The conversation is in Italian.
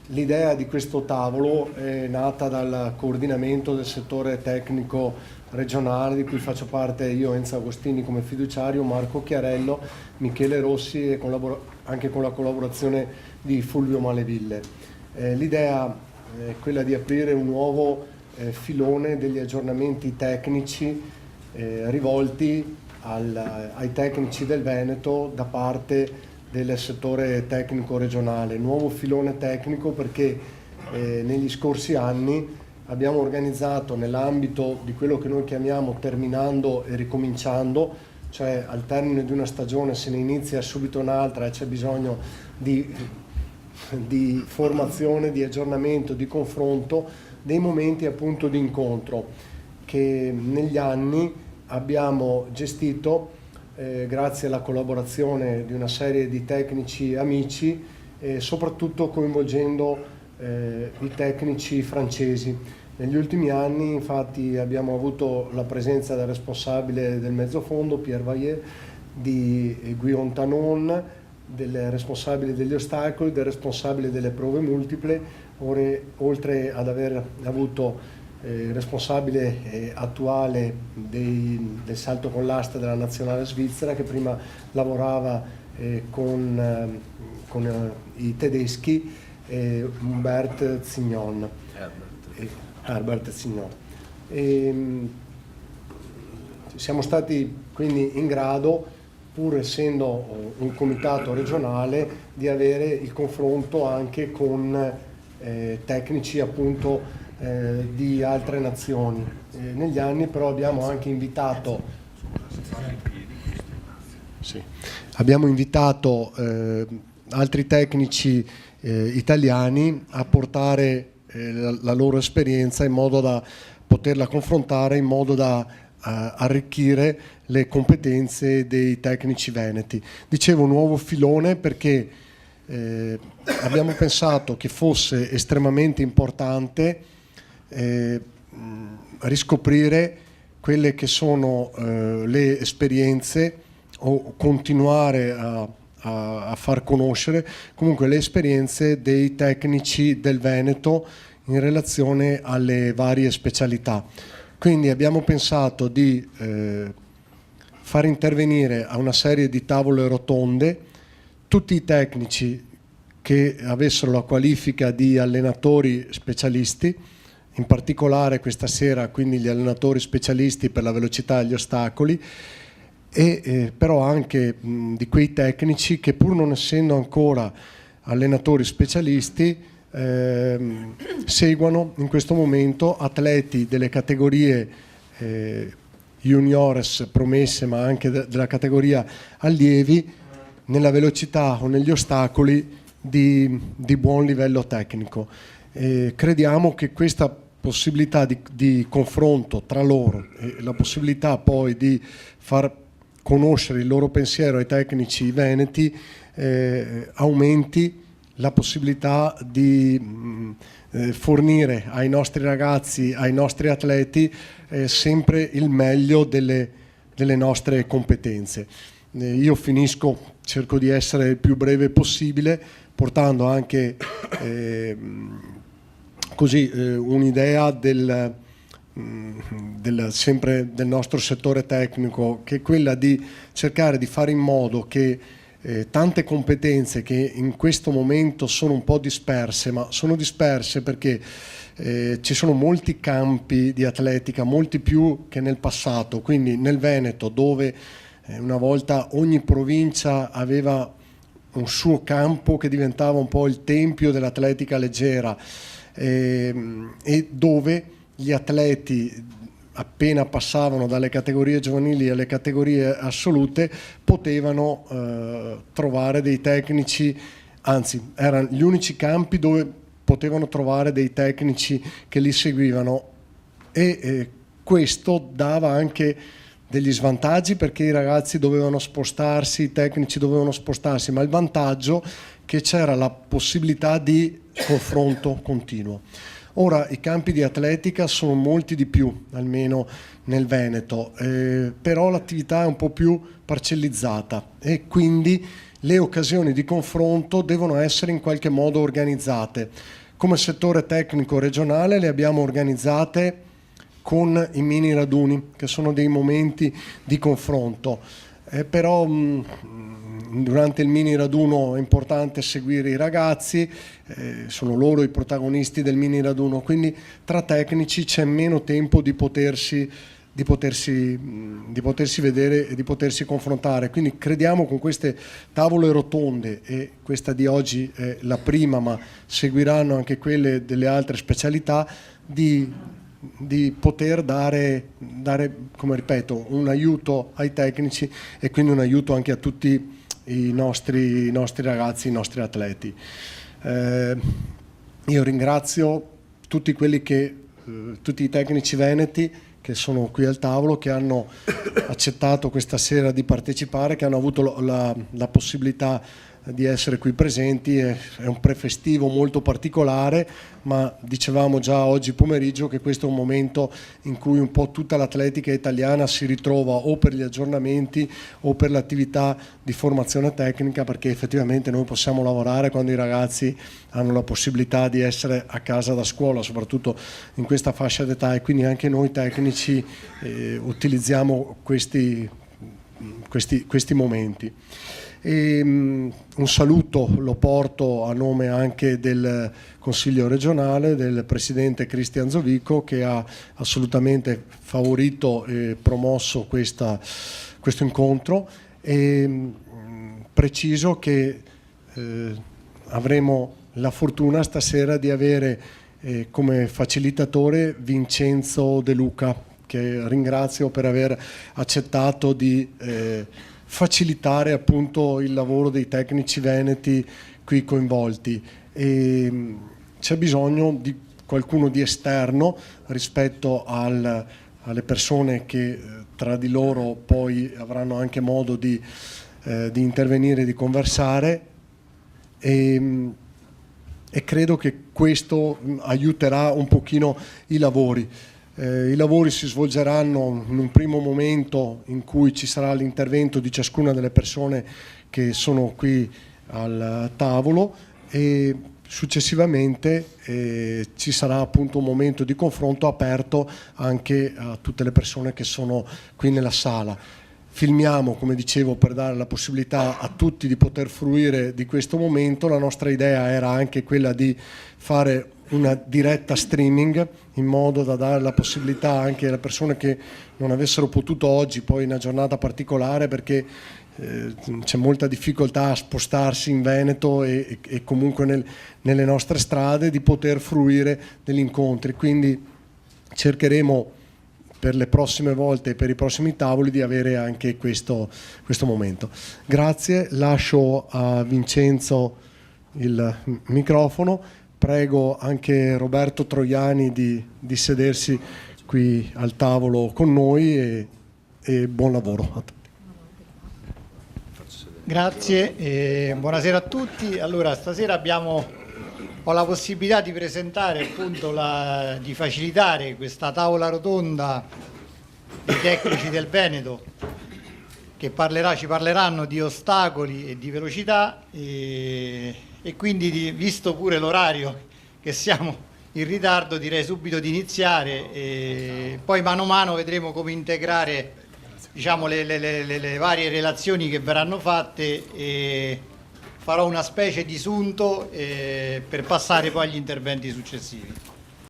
L'idea di questo tavolo è nata dal coordinamento del settore tecnico regionale di cui faccio parte io, Enzo Agostini, come fiduciario, Marco Chiarello, Michele Rossi e anche con la collaborazione di Fulvio Maleville. L'idea è quella di aprire un nuovo filone degli aggiornamenti tecnici rivolti ai tecnici del Veneto da parte del settore tecnico regionale. Nuovo filone tecnico perché negli scorsi anni abbiamo organizzato nell'ambito di quello che noi chiamiamo terminando e ricominciando, cioè al termine di una stagione se ne inizia subito un'altra e c'è bisogno di formazione, di aggiornamento, di confronto, dei momenti appunto di incontro che negli anni abbiamo gestito grazie alla collaborazione di una serie di tecnici amici e soprattutto coinvolgendo i tecnici francesi. Negli ultimi anni infatti abbiamo avuto la presenza del responsabile del mezzofondo, Pierre Vaillet, di Guillaume Tanon, del responsabile degli ostacoli, del responsabile delle prove multiple, oltre ad aver avuto il responsabile attuale del salto con l'asta della nazionale svizzera, che prima lavorava con i tedeschi, Herbert Zignon. Siamo stati quindi in grado, pur essendo un comitato regionale, di avere il confronto anche con tecnici appunto di altre nazioni. Negli anni però abbiamo anche invitato altri tecnici italiani a portare la loro esperienza in modo da poterla confrontare, in modo da arricchire le competenze dei tecnici veneti. Dicevo nuovo filone perché abbiamo pensato che fosse estremamente importante riscoprire quelle che sono le esperienze o continuare a far conoscere comunque le esperienze dei tecnici del Veneto in relazione alle varie specialità. Quindi abbiamo pensato di far intervenire a una serie di tavole rotonde tutti i tecnici che avessero la qualifica di allenatori specialisti, in particolare questa sera quindi gli allenatori specialisti per la velocità agli ostacoli, e però anche di quei tecnici che, pur non essendo ancora allenatori specialisti, seguono in questo momento atleti delle categorie juniores promesse, ma anche della categoria allievi, nella velocità o negli ostacoli di buon livello tecnico. Crediamo che questa possibilità di confronto tra loro e la possibilità poi di far conoscere il loro pensiero ai tecnici veneti aumenti la possibilità di fornire ai nostri ragazzi, ai nostri atleti sempre il meglio delle nostre competenze. Io finisco, cerco di essere il più breve possibile, portando anche un'idea sempre del nostro settore tecnico, che è quella di cercare di fare in modo che tante competenze che in questo momento sono un po' disperse, ma sono disperse perché ci sono molti campi di atletica, molti più che nel passato. Quindi nel Veneto, dove una volta ogni provincia aveva un suo campo che diventava un po' il tempio dell'atletica leggera, e dove gli atleti, appena passavano dalle categorie giovanili alle categorie assolute, potevano trovare dei tecnici, anzi erano gli unici campi dove potevano trovare dei tecnici che li seguivano, e questo dava anche degli svantaggi perché i ragazzi dovevano spostarsi, i tecnici dovevano spostarsi, ma il vantaggio che c'era la possibilità di confronto continuo. Ora i campi di atletica sono molti di più, almeno nel Veneto, però l'attività è un po' più parcellizzata e quindi le occasioni di confronto devono essere in qualche modo organizzate. Come settore tecnico regionale le abbiamo organizzate con i mini raduni, che sono dei momenti di confronto. Però durante il mini raduno è importante seguire i ragazzi, sono loro i protagonisti del mini raduno, quindi tra tecnici c'è meno tempo di potersi vedere e di potersi confrontare. Quindi crediamo con queste tavole rotonde, e questa di oggi è la prima, ma seguiranno anche quelle delle altre specialità, di poter dare, come ripeto, un aiuto ai tecnici e quindi un aiuto anche a tutti i nostri ragazzi, i nostri atleti. Io ringrazio tutti i tecnici veneti che sono qui al tavolo, che hanno accettato questa sera di partecipare, che hanno avuto la possibilità di essere qui presenti. È un prefestivo molto particolare, ma dicevamo già oggi pomeriggio che questo è un momento in cui un po' tutta l'atletica italiana si ritrova o per gli aggiornamenti o per l'attività di formazione tecnica, perché effettivamente noi possiamo lavorare quando i ragazzi hanno la possibilità di essere a casa da scuola, soprattutto in questa fascia d'età, e quindi anche noi tecnici utilizziamo questi momenti. Un saluto lo porto a nome anche del Consiglio regionale, del Presidente Cristian Zovico, che ha assolutamente favorito e promosso questo incontro, e preciso che avremo la fortuna stasera di avere come facilitatore Vincenzo De Luca, che ringrazio per aver accettato di facilitare appunto il lavoro dei tecnici veneti qui coinvolti. E c'è bisogno di qualcuno di esterno rispetto alle persone che tra di loro poi avranno anche modo di intervenire, di conversare, e credo che questo aiuterà un pochino i lavori. I lavori si svolgeranno in un primo momento in cui ci sarà l'intervento di ciascuna delle persone che sono qui al tavolo, e successivamente ci sarà appunto un momento di confronto aperto anche a tutte le persone che sono qui nella sala. Filmiamo, come dicevo, per dare la possibilità a tutti di poter fruire di questo momento. La nostra idea era anche quella di fare una diretta streaming, in modo da dare la possibilità anche alle persone che non avessero potuto oggi, poi in una giornata particolare, perché c'è molta difficoltà a spostarsi in Veneto e comunque nelle nostre strade, di poter fruire degli incontri. Quindi cercheremo per le prossime volte e per i prossimi tavoli di avere anche questo momento. Grazie, lascio a Vincenzo il microfono. Prego anche Roberto Troiani di sedersi qui al tavolo con noi, e buon lavoro a tutti. Grazie e buonasera a tutti. Allora, stasera ho la possibilità di presentare, appunto, di facilitare questa tavola rotonda dei tecnici del Veneto, che ci parleranno di ostacoli e di velocità, e quindi, visto pure l'orario che siamo in ritardo, direi subito di iniziare, e poi mano a mano vedremo come integrare, diciamo, le varie relazioni che verranno fatte, e farò una specie di sunto per passare poi agli interventi successivi.